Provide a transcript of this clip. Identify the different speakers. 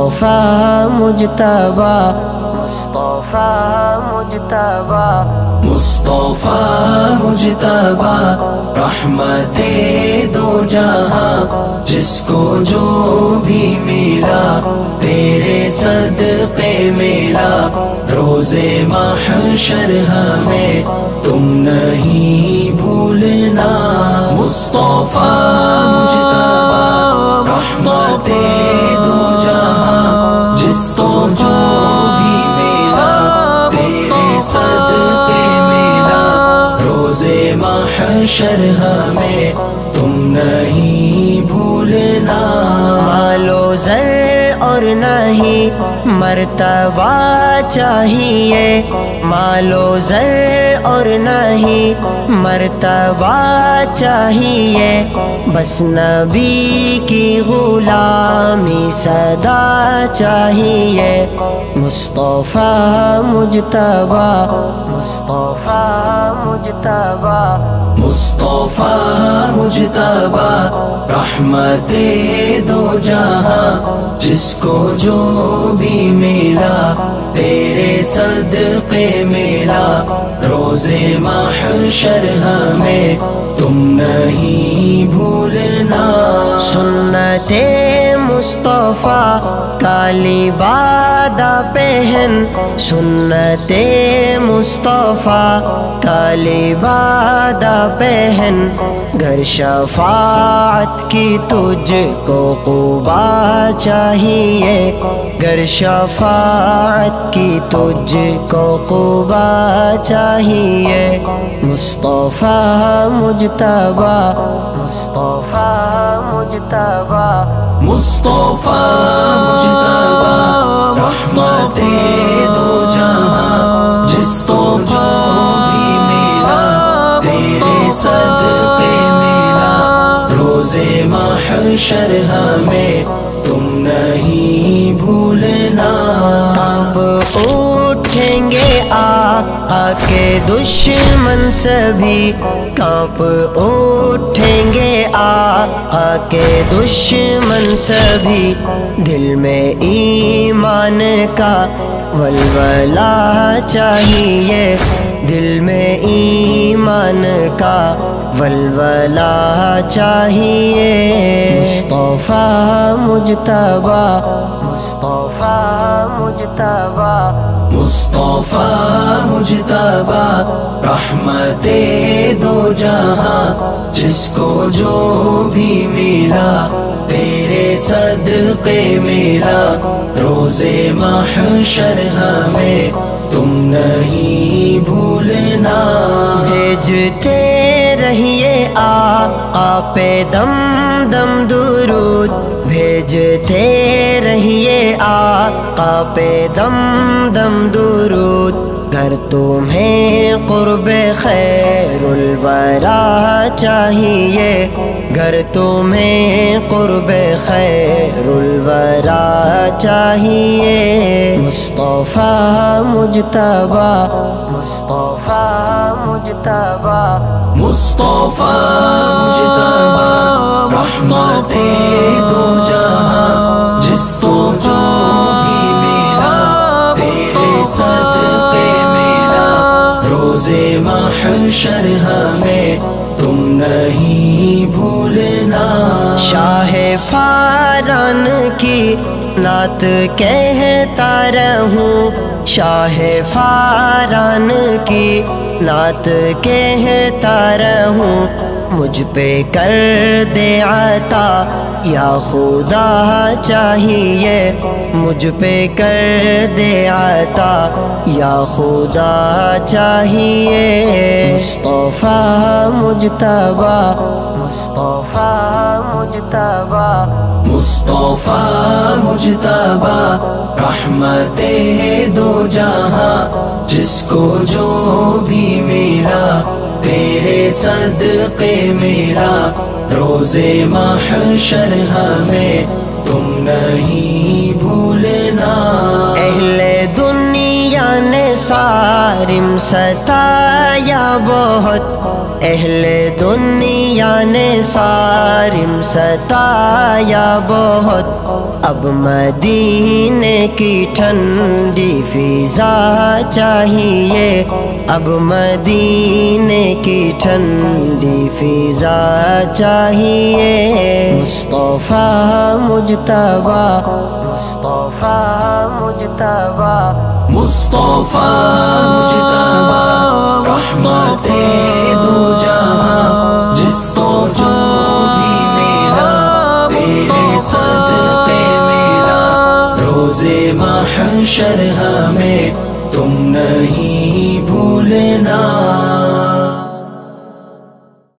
Speaker 1: مصطفیٰ مجتبی مصطفیٰ مجتبی
Speaker 2: مصطفیٰ مجتبی رحمت دو جہاں، جس کو جو بھی ملا تیرے صدقے ملا، روز محشر ہمیں تم نہیں بھولنا۔ مصطفیٰ مجتبی رحمت دو جہاں، جس کو جو بھی ملا تیرے صدقے ملا، روز محشر ہمیں تم نہیں بھولنا۔
Speaker 1: مال و زر اور نہیں مرتبہ چاہیے، مال و زر اور نہیں مرتبہ چاہیے، بس نبی کی غلامی صدا چاہیے۔ مصطفیٰ مجتبی مصطفیٰ مجتبی
Speaker 2: مصطفیٰ مجتبی رحمت دو جہاں، جس کو جو بھی ملا تیرے صدقے ملا، روز محشر ہمیں تم نہیں بھولنا۔
Speaker 1: سنت مصطفیٰ کا لبادہ پہن، سنت مصطفیٰ کا لبادہ پہن، گر شفاعت کی تجھ کو قبا چاہیے، گر شفاعت کی تجھ کو قبا چاہیے۔ مصطفیٰ مجتبی مصطفیٰ مجتبی
Speaker 2: مصطفیٰ مجتبی رحمت دو جہاں، جس کو جو بھی ملا تیرے صدقے ملا، روز محشر ہمیں تم نہیں بھولنا۔
Speaker 1: کانپ اٹھیں گے آقا کے دشمن سبھی، کانپ اٹھیں گے آقا کے دشمن سبھی، دل میں ایمان کا ولولہ چاہیے، دل میں ایمان کا ولولہ چاہیے۔ مصطفیٰ مجتبی مصطفیٰ مجتبی
Speaker 2: مصطفیٰ مجتبی رحمت دو جہاں، جس کو جو بھی ملا تیرے صدقے ملا، روز محشر ہمیں تم نہیں بھولنا۔
Speaker 1: بھیجتے رہیے آقا پہ دم دم درود، بھیجتے رہیے آقا پہ دم دم درود، گر تمہیں قرب خیر الورا چاہیے، گر تمہیں قرب خیر الورا چاہیے۔ مصطفیٰ مجتبی مصطفیٰ مجتبی
Speaker 2: مصطفیٰ مجتبی رحمت دو جہاں، جس کو جو بھی ملا تیرے صدقے ملا، روز محشر ہمیں تم نہیں بھولنا۔
Speaker 1: شاہ فاران کی نعت کہتا رہوں، شاہ فاران کی نعت کہتا رہوں، مجھ پہ کر دے عطا یا خدا چاہیے، مجھ پہ کر دے عطا یا خدا چاہیے۔ مصطفیٰ مجتبی مصطفیٰ مجتبی
Speaker 2: مصطفیٰ مجتبی رحمت دو جہاں، جس کو جو بھی ملا تیرے صدقے ملا، روز محشر ہمیں تم نہیں بھولنا۔
Speaker 1: اہل دنیا نے صارم ستایا بہت، اہل دنیا نے صارم ستایا بہت، اب مدینے کی ٹھنڈی فضا چاہیے، اب مدینے کی ٹھنڈی فضا چاہیے۔ مصطفیٰ مجتبیٰ، مصطفیٰ مجتبیٰ،
Speaker 2: مصطفیٰ مجتبیٰ رحمت دو جہاں، جس کو جو بھی ملا تیرے صدقے ملا، روز محشر ہمیں تم نہیں بھولنا۔